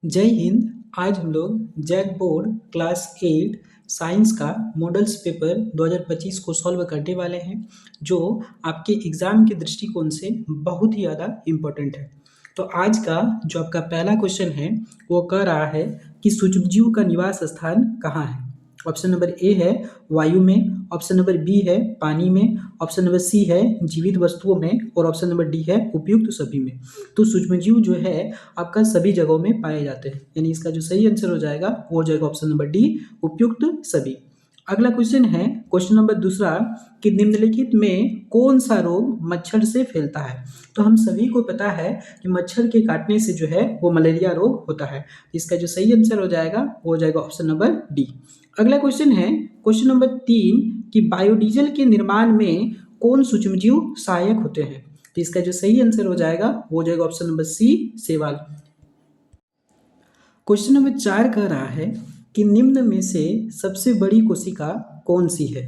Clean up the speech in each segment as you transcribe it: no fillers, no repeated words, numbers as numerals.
जय हिंद। आज हम लोग जैक बोर्ड क्लास 8 साइंस का मॉडल्स पेपर 2025 को सॉल्व करने वाले हैं, जो आपके एग्ज़ाम के दृष्टिकोण से बहुत ही ज़्यादा इम्पोर्टेंट है। तो आज का जो आपका पहला क्वेश्चन है वो कह रहा है कि सूक्ष्मजीव का निवास स्थान कहाँ है। ऑप्शन नंबर ए है वायु में, ऑप्शन नंबर बी है पानी में, ऑप्शन नंबर सी है जीवित वस्तुओं में और ऑप्शन नंबर डी है उपयुक्त सभी में। तो सूक्ष्मजीव जो है आपका सभी जगहों में पाए जाते हैं, यानी इसका जो सही आंसर हो जाएगा वो हो जाएगा ऑप्शन नंबर डी, उपयुक्त सभी। अगला क्वेश्चन है क्वेश्चन नंबर दूसरा कि निम्नलिखित में कौन सा रोग मच्छर से फैलता है। तो हम सभी को पता है कि मच्छर के काटने से जो है वो मलेरिया रोग होता है। इसका जो सही आंसर हो जाएगा वो हो जाएगा ऑप्शन नंबर डी। अगला क्वेश्चन है क्वेश्चन नंबर 3 कि बायोडीजल के निर्माण में कौन सूक्ष्मजीव सहायक होते हैं। तो इसका जो सही आंसर हो जाएगा वो हो जाएगा ऑप्शन नंबर सी, शैवाल। क्वेश्चन नंबर 4 कह रहा है कि निम्न में से सबसे बड़ी कोशिका कौन सी है।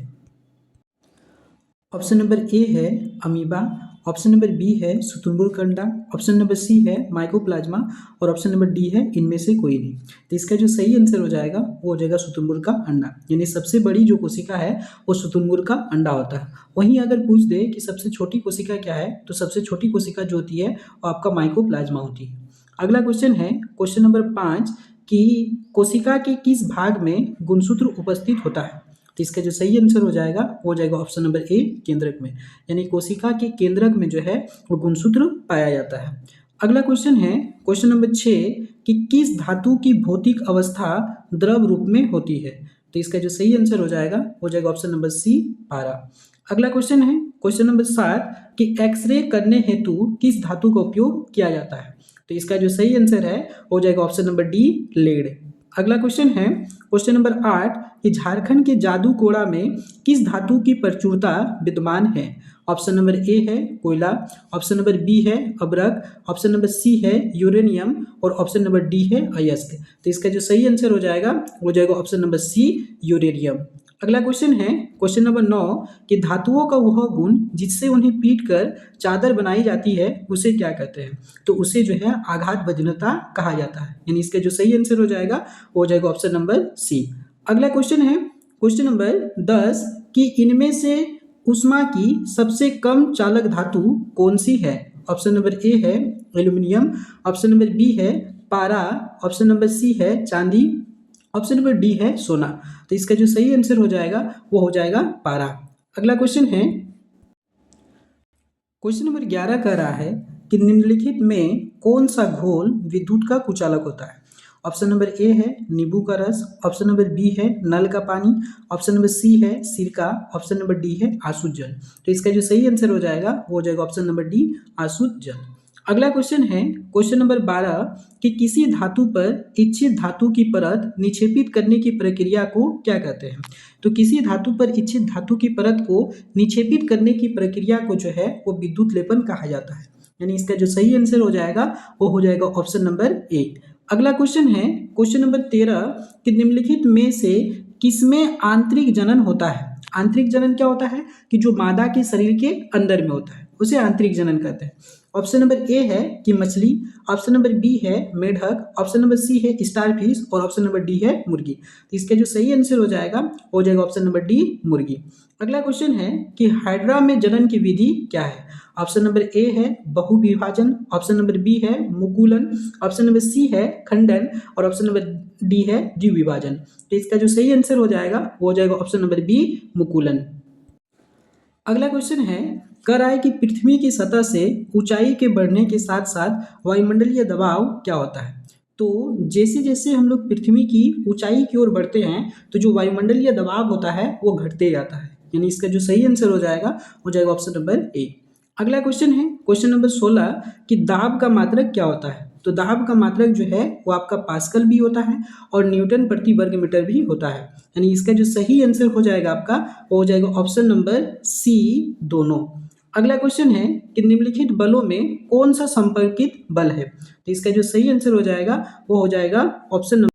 ऑप्शन नंबर ए है अमीबा, ऑप्शन नंबर बी है शुतुरमुर्ग अंडा, ऑप्शन नंबर सी है माइकोप्लाज्मा और ऑप्शन नंबर डी है इनमें से कोई नहीं। तो इसका जो सही आंसर हो जाएगा वो हो जाएगा शुतुरमुर्ग का अंडा, यानी सबसे बड़ी जो कोशिका है वो शुतुरमुर्ग का अंडा होता है। वहीं अगर पूछ दे कि सबसे छोटी कोशिका क्या है, तो सबसे छोटी कोशिका जो होती है वो आपका माइकोप्लाज्मा होती है। अगला क्वेश्चन है क्वेश्चन नंबर 5 कि कोशिका के किस भाग में गुणसूत्र उपस्थित होता है। तो इसका जो सही आंसर हो जाएगा वो हो जाएगा ऑप्शन नंबर ए, केंद्रक में, यानी कोशिका के केंद्रक में जो है वो गुणसूत्र पाया जाता है। अगला क्वेश्चन है क्वेश्चन नंबर 6 कि किस धातु की भौतिक अवस्था द्रव रूप में होती है। तो इसका जो सही आंसर हो जाएगा वो हो जाएगा ऑप्शन नंबर सी, पारा। अगला क्वेश्चन है क्वेश्चन नंबर 7 कि एक्सरे करने हेतु किस धातु का उपयोग किया जाता है। तो इसका जो सही आंसर है वो हो जाएगा ऑप्शन नंबर डी, लेड। अगला क्वेश्चन है क्वेश्चन नंबर 8 कि झारखंड के जादूकोड़ा में किस धातु की प्रचुरता विद्यमान है। ऑप्शन नंबर ए है कोयला, ऑप्शन नंबर बी है अब्रक, ऑप्शन नंबर सी है यूरेनियम और ऑप्शन नंबर डी है अयस्क। तो इसका जो सही आंसर हो जाएगा वो हो जाएगा ऑप्शन नंबर सी, यूरेनियम। अगला क्वेश्चन है क्वेश्चन नंबर 9 कि धातुओं का वह गुण जिससे उन्हें पीट कर चादर बनाई जाती है उसे क्या कहते हैं। तो उसे जो है आघात वजनता कहा जाता है, यानी इसका जो सही आंसर हो जाएगा वो हो जाएगा ऑप्शन नंबर सी। अगला क्वेश्चन है क्वेश्चन नंबर 10 कि इनमें से उष्मा की सबसे कम चालक धातु कौन सी है। ऑप्शन नंबर ए है एल्यूमिनियम, ऑप्शन नंबर बी है पारा, ऑप्शन नंबर सी है चांदी, ऑप्शन नंबर डी है सोना। तो इसका जो सही आंसर हो जाएगा वो हो जाएगा पारा। अगला क्वेश्चन है क्वेश्चन नंबर 11 कह रहा है कि निम्नलिखित में कौन सा घोल विद्युत का कुचालक होता है। ऑप्शन नंबर ए है नींबू का रस, ऑप्शन नंबर बी है नल का पानी, ऑप्शन नंबर सी है सिरका, ऑप्शन नंबर डी है आसुत जल। तो इसका जो सही आंसर हो जाएगा वो हो जाएगा ऑप्शन नंबर डी, आसुत जल। अगला क्वेश्चन है क्वेश्चन नंबर 12 कि किसी धातु पर इच्छित धातु की परत निक्षेपित करने की प्रक्रिया को क्या कहते हैं। तो किसी धातु पर इच्छित धातु की परत को निक्षेपित करने की प्रक्रिया को जो है वो विद्युत लेपन कहा जाता है, यानी इसका जो सही आंसर हो जाएगा वो हो जाएगा ऑप्शन नंबर ए। अगला क्वेश्चन है क्वेश्चन नंबर 13 कि निम्नलिखित में से किसमें आंतरिक जनन होता है। आंतरिक जनन क्या होता है कि जो मादा के शरीर के अंदर में होता है उसे आंतरिक जनन कहते हैं। ऑप्शन नंबर ए है कि मछली, ऑप्शन नंबर बी है मेढक, ऑप्शन नंबर सी है स्टारफिश और ऑप्शन नंबर डी है मुर्गी। तो इसका जो सही आंसर हो जाएगा हो जाएगा ऑप्शन नंबर डी, मुर्गी। अगला क्वेश्चन है कि हाइड्रा में जनन की विधि क्या है। ऑप्शन नंबर ए है बहुविभाजन, ऑप्शन नंबर बी है मुकुलन, ऑप्शन नंबर सी है खंडन और ऑप्शन नंबर डी है द्विविभाजन। तो इसका जो सही आंसर हो जाएगा वो हो जाएगा ऑप्शन नंबर बी, मुकुलन। अगला क्वेश्चन है कह रहा है कि पृथ्वी की सतह से ऊंचाई के बढ़ने के साथ साथ वायुमंडलीय दबाव क्या होता है। तो जैसे जैसे हम लोग पृथ्वी की ऊंचाई की ओर बढ़ते हैं तो जो वायुमंडलीय दबाव होता है वो घटते जाता है, यानी इसका जो सही आंसर हो जाएगा ऑप्शन नंबर ए। अगला क्वेश्चन है क्वेश्चन नंबर 16 कि दाब का मात्रक क्या होता है। तो दाब का मात्रक जो है वो आपका पास्कल भी होता है और न्यूटन प्रति वर्ग मीटर भी होता है, यानी इसका जो सही आंसर हो जाएगा आपका वो हो जाएगा ऑप्शन नंबर सी, दोनों। अगला क्वेश्चन है कि निम्नलिखित बलों में कौन सा संपर्कित बल है। तो इसका जो सही आंसर हो जाएगा वो हो जाएगा ऑप्शन नंबर,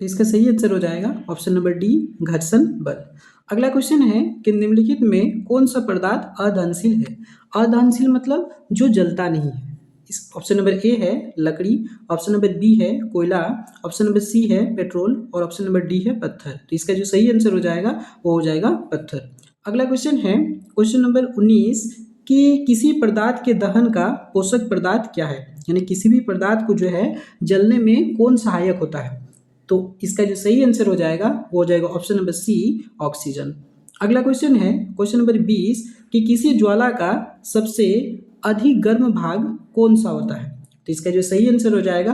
तो इसका सही आंसर हो जाएगा ऑप्शन नंबर डी, घर्षण बल। अगला क्वेश्चन है कि निम्नलिखित में कौन सा पदार्थ अदहनशील है। अदहनशील मतलब जो जलता नहीं है, इस ऑप्शन नंबर ए है लकड़ी, ऑप्शन नंबर बी है कोयला, ऑप्शन नंबर सी है पेट्रोल और ऑप्शन नंबर डी है पत्थर। तो इसका जो सही आंसर हो जाएगा वो हो जाएगा पत्थर। अगला क्वेश्चन है क्वेश्चन नंबर 19 कि किसी पदार्थ के दहन का पोषक पदार्थ क्या है, यानी किसी भी पदार्थ को जो है जलने में कौन सहायक होता है। तो इसका जो सही आंसर हो जाएगा वो हो जाएगा ऑप्शन नंबर सी ऑक्सीजन। अगला क्वेश्चन है क्वेश्चन नंबर 20 कि किसी ज्वाला का सबसे अधिक गर्म भाग कौन सा होता है। तो इसका जो सही आंसर हो जाएगा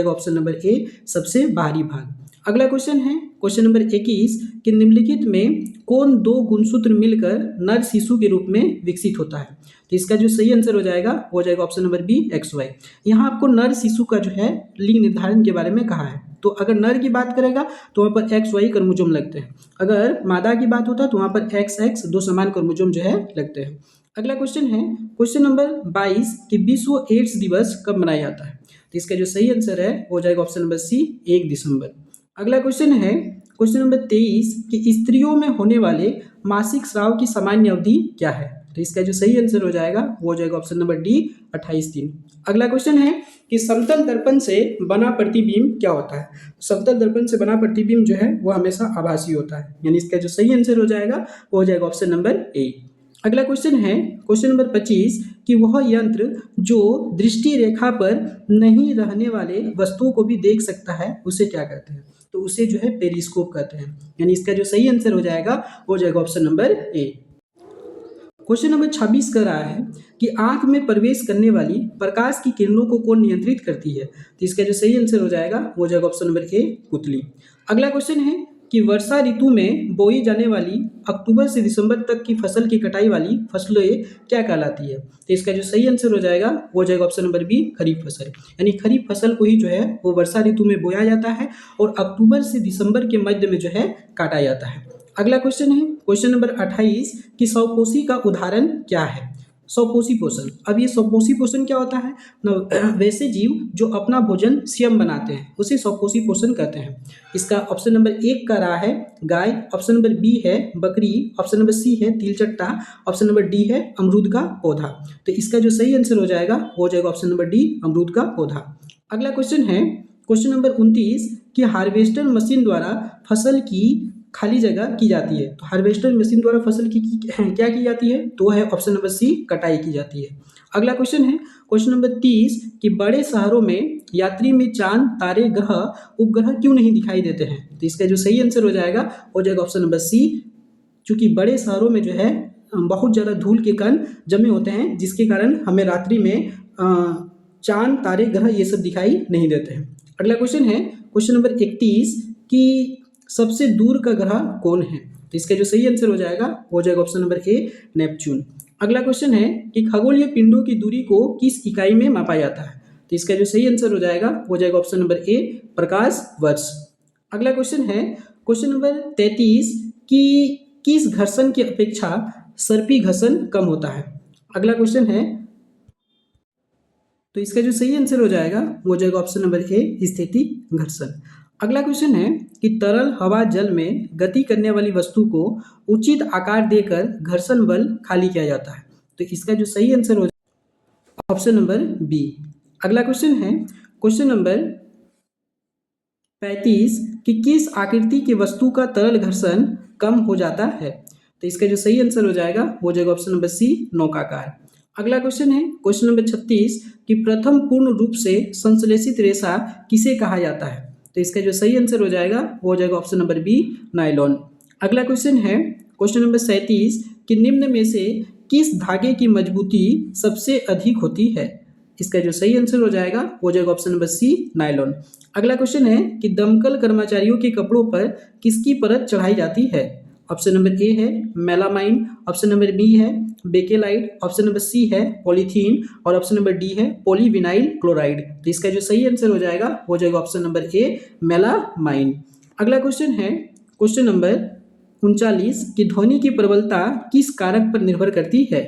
ऑप्शन नंबर ए सबसे बाहरी भाग। अगला क्वेश्चन है क्वेश्चन नंबर 21 कि निम्नलिखित में कौन दो गुणसूत्र मिलकर नर शिशु के रूप में विकसित होता है। तो इसका जो सही आंसर हो जाएगा ऑप्शन नंबर बी XY। यहाँ आपको नर शिशु का जो है लिंग निर्धारण के बारे में कहा है। तो अगर नर की बात करेगा तो वहाँ पर XY क्रोमोसोम लगते हैं, अगर मादा की बात होता है तो वहाँ पर XX दो समान क्रोमोसोम जो है लगते हैं। अगला क्वेश्चन है क्वेश्चन नंबर 22 कि विश्व एड्स दिवस कब मनाया जाता है। तो इसका जो सही आंसर है हो जाएगा ऑप्शन नंबर सी 1 दिसंबर। अगला क्वेश्चन है क्वेश्चन नंबर 23 कि स्त्रियों में होने वाले मासिक स्राव की सामान्य अवधि क्या है। तो इसका जो सही आंसर हो जाएगा ऑप्शन नंबर डी 28 दिन। अगला क्वेश्चन है कि समतल दर्पण से बना प्रतिबिंब क्या होता है। समतल दर्पण से बना प्रतिबिंब जो है वो हमेशा आभासी होता है, यानी इसका जो सही आंसर हो जाएगा ऑप्शन नंबर ए। अगला क्वेश्चन है क्वेश्चन नंबर 25 कि वह यंत्र जो दृष्टि रेखा पर नहीं रहने वाले वस्तुओं को भी देख सकता है उसे क्या कहते हैं। तो उसे जो है पेरिस्कोप कहते हैं, यानी इसका जो सही आंसर हो जाएगा ऑप्शन नंबर ए। क्वेश्चन नंबर 26 कर रहा है कि आंख में प्रवेश करने वाली प्रकाश की किरणों को कौन नियंत्रित करती है। तो इसका जो सही आंसर हो जाएगा ऑप्शन नंबर ए पुतली। अगला क्वेश्चन है कि वर्षा ऋतु में बोई जाने वाली अक्टूबर से दिसंबर तक की फसल की कटाई वाली फसलें क्या कहलाती है। तो इसका जो सही आंसर हो जाएगा ऑप्शन नंबर बी खरीफ फसल, यानी खरीफ फसल को ही जो है वो वर्षा ऋतु में बोया जाता है और अक्टूबर से दिसंबर के मध्य में जो है काटा जाता है। अगला क्वेश्चन है क्वेश्चन नंबर 28 कि स्वपोषी का उदाहरण क्या है। स्वपोषी पोषण, अब ये स्वपोषी पोषण क्या होता है ना, वैसे जीव जो अपना भोजन स्वयं बनाते हैं उसे स्वपोषी पोषण कहते हैं। इसका ऑप्शन नंबर 1 का रहा है गाय, ऑप्शन नंबर बी है बकरी, ऑप्शन नंबर सी है तिलचट्टा, ऑप्शन नंबर डी है अमरूद का पौधा। तो इसका जो सही आंसर हो जाएगा ऑप्शन नंबर डी अमरूद का पौधा। अगला क्वेश्चन है क्वेश्चन नंबर 29 कि हार्वेस्टर मशीन द्वारा फसल की खाली जगह की जाती है। तो हार्वेस्टर मशीन द्वारा फसल की क्या की जाती है, तो है ऑप्शन नंबर सी कटाई की जाती है। अगला क्वेश्चन है क्वेश्चन नंबर 30 कि बड़े शहरों में यात्री में चांद तारे ग्रह उपग्रह क्यों नहीं दिखाई देते हैं। तो इसका जो सही आंसर हो जाएगा ऑप्शन नंबर सी, चूंकि बड़े शहरों में जो है बहुत ज़्यादा धूल के कण जमे होते हैं जिसके कारण हमें रात्रि में चांद तारे ग्रह ये सब दिखाई नहीं देते हैं। अगला क्वेश्चन है क्वेश्चन नंबर 31 कि सबसे दूर का ग्रह कौन है। तो इसका जो सही आंसर हो जाएगा ऑप्शन नंबर ए नेपच्यून। अगला क्वेश्चन है कि खगोलीय पिंडों की दूरी को किस इकाई में मापा जाता है। तो इसका जो सही आंसर हो जाएगा ऑप्शन नंबर ए प्रकाश वर्ष। अगला क्वेश्चन है क्वेश्चन नंबर 33 कि किस घर्षण की अपेक्षा सर्पी घर्षण कम होता है। अगला क्वेश्चन है तो इसका जो सही आंसर हो जाएगा ऑप्शन नंबर ए स्थिति घर्षण। अगला क्वेश्चन है कि तरल हवा जल में गति करने वाली वस्तु को उचित आकार देकर घर्षण बल खाली किया जाता है। तो इसका जो सही आंसर हो जाएगा ऑप्शन नंबर बी। अगला क्वेश्चन है क्वेश्चन नंबर 35 कि किस आकृति की वस्तु का तरल घर्षण कम हो जाता है। तो इसका जो सही आंसर हो जाएगा ऑप्शन नंबर सी नौकाकार। अगला क्वेश्चन है क्वेश्चन नंबर 36 कि प्रथम पूर्ण रूप से संश्लेषित रेशा किसे कहा जाता है। तो इसका जो सही आंसर हो जाएगा ऑप्शन नंबर बी नायलॉन। अगला क्वेश्चन है क्वेश्चन नंबर 37 कि निम्न में से किस धागे की मजबूती सबसे अधिक होती है। इसका जो सही आंसर हो जाएगा ऑप्शन नंबर सी नायलॉन। अगला क्वेश्चन है कि दमकल कर्मचारियों के कपड़ों पर किसकी परत चढ़ाई जाती है। ऑप्शन नंबर ए है मेलामाइन, ऑप्शन नंबर बी है बेकेलाइट, ऑप्शन नंबर सी है पॉलीथीन और ऑप्शन नंबर डी है पॉलीविनाइल क्लोराइड। तो इसका जो सही आंसर हो जाएगा ऑप्शन नंबर ए मेलामाइन। अगला क्वेश्चन है क्वेश्चन नंबर 39 कि ध्वनि की प्रबलता किस कारक पर निर्भर करती है।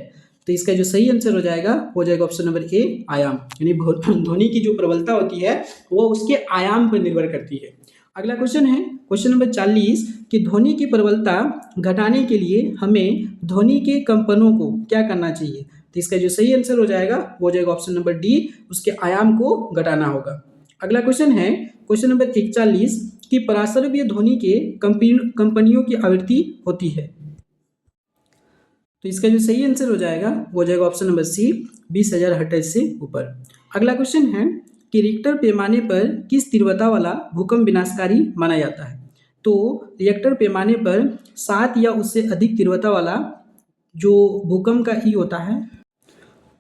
तो इसका जो सही आंसर हो जाएगा ऑप्शन नंबर ए आयाम, यानी ध्वनि की जो प्रबलता होती है वो उसके आयाम पर निर्भर करती है। अगला क्वेश्चन है क्वेश्चन नंबर 40 कि ध्वनि की प्रबलता घटाने के लिए हमें ध्वनि के कंपनों को क्या करना चाहिए। तो इसका जो सही आंसर हो जाएगा वो हो जाएगा ऑप्शन नंबर डी, उसके आयाम को घटाना होगा। अगला क्वेश्चन है क्वेश्चन नंबर 41 कि पराश्रव्य ध्वनि के कंपनियों की आवृत्ति होती है। तो इसका जो सही आंसर हो जाएगा वो हो जाएगा ऑप्शन नंबर सी, 20,000 हर्ट्ज से ऊपर। अगला क्वेश्चन है कि रिक्टर पैमाने पर किस तीव्रता वाला भूकंप विनाशकारी माना जाता है। तो रिक्टर पैमाने पर 7 या उससे अधिक तीव्रता वाला जो भूकंप का ई होता है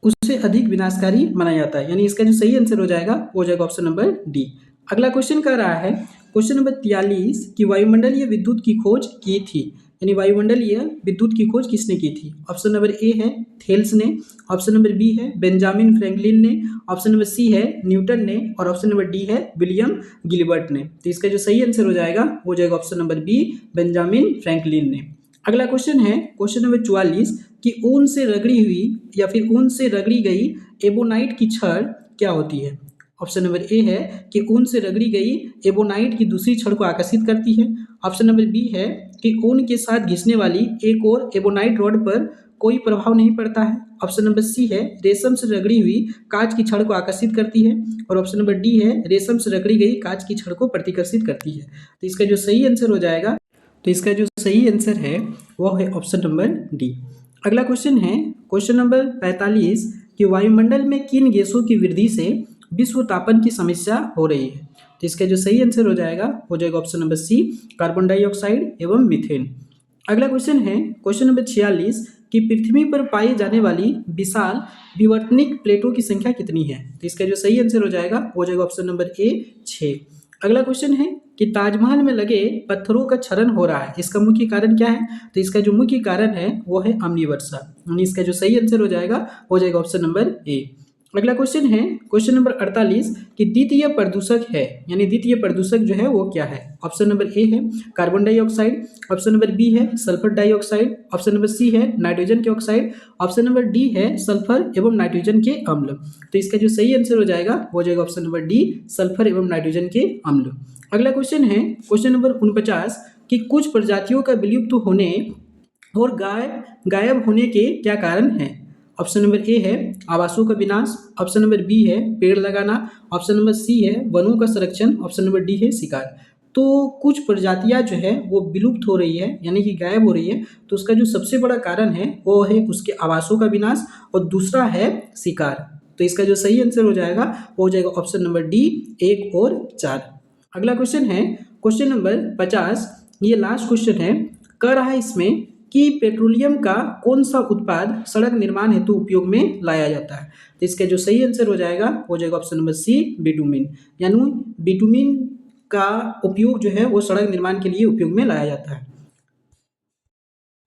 उससे अधिक विनाशकारी माना जाता है, यानी इसका जो सही आंसर हो जाएगा वो हो जाएगा ऑप्शन नंबर डी। अगला क्वेश्चन कर रहा है क्वेश्चन नंबर 43 कि वायुमंडलीय विद्युत की खोज की थी, यानी वायुमंडलीय विद्युत की खोज किसने की थी। ऑप्शन नंबर ए है थेल्स ने, ऑप्शन नंबर बी है बेंजामिन फ्रैंकलिन ने, ऑप्शन नंबर सी है न्यूटन ने और ऑप्शन नंबर डी है विलियम गिलबर्ट ने। तो इसका जो सही आंसर हो जाएगा वो हो जाएगा option number B, Benjamin Franklin ने। अगला क्वेश्चन है क्वेश्चन नंबर 44 कि ऊन से रगड़ी हुई या फिर ऊन से रगड़ी गई एबोनाइट की छड़ क्या होती है। ऑप्शन नंबर ए है कि ऊन से रगड़ी गई एबोनाइट की दूसरी छड़ को आकर्षित करती है। ऑप्शन नंबर बी है कि ऊन के साथ घिसने वाली एक और एबोनाइट रॉड पर कोई प्रभाव नहीं पड़ता है। ऑप्शन नंबर सी है रेशम से रगड़ी हुई कांच की छड़ को आकर्षित करती है और ऑप्शन नंबर डी है रेशम से रगड़ी गई कांच की छड़ को प्रतिकर्षित करती है। तो इसका जो सही आंसर हो जाएगा, तो इसका जो सही आंसर है वो है ऑप्शन नंबर डी। अगला क्वेश्चन है क्वेश्चन नंबर 45 कि वायुमंडल में किन गैसों की वृद्धि से विश्व तापन की समस्या हो रही है। तो इसका जो सही आंसर हो जाएगा हो जाएगा option number C, carbon dioxide एवं मीथेन। अगला क्वेश्चन है क्वेश्चन नंबर 46 कि पृथ्वी पर पाई जाने वाली विशाल विवर्तनिक प्लेटों की संख्या कितनी है। तो इसका जो सही आंसर हो जाएगा हो जाएगा ऑप्शन नंबर ए, 6। अगला क्वेश्चन है कि ताजमहल में लगे पत्थरों का क्षरण हो रहा है, इसका मुख्य कारण क्या है। तो इसका जो मुख्य कारण है वो है अम्लीय वर्षा, यानी इसका जो सही आंसर हो जाएगा ऑप्शन नंबर ए। अगला क्वेश्चन है क्वेश्चन नंबर 48 कि द्वितीय प्रदूषक है, यानी द्वितीय प्रदूषक जो है वो क्या है। ऑप्शन नंबर ए है carbon dioxide, option number B है sulphur dioxide, option number C है नाइट्रोजन के ऑक्साइड, ऑप्शन नंबर डी है सल्फर एवं नाइट्रोजन के अम्ल। तो इसका जो सही आंसर हो जाएगा ऑप्शन नंबर डी, सल्फर एवं नाइट्रोजन के अम्ल। अगला क्वेश्चन है क्वेश्चन नंबर 49 कि कुछ प्रजातियों का विलुप्त होने और गायब होने के क्या कारण हैं। ऑप्शन नंबर ए है आवासों का विनाश, ऑप्शन नंबर बी है पेड़ लगाना, ऑप्शन नंबर सी है वनों का संरक्षण, ऑप्शन नंबर डी है शिकार। तो कुछ प्रजातियां जो है वो विलुप्त हो रही है, यानी कि गायब हो रही है, तो उसका जो सबसे बड़ा कारण है वो है उसके आवासों का विनाश और दूसरा है शिकार। तो इसका जो सही आंसर हो जाएगा वो हो जाएगा ऑप्शन नंबर डी, 1 और 4। अगला क्वेश्चन है क्वेश्चन नंबर 50, ये लास्ट क्वेश्चन है, कह रहा है इसमें कि पेट्रोलियम का कौन सा उत्पाद सड़क निर्माण हेतु उपयोग में लाया जाता है। तो इसका जो सही आंसर हो जाएगा ऑप्शन नंबर सी, बिटुमिन, यानी बिटुमिन का उपयोग जो है वो सड़क निर्माण के लिए उपयोग में लाया जाता है।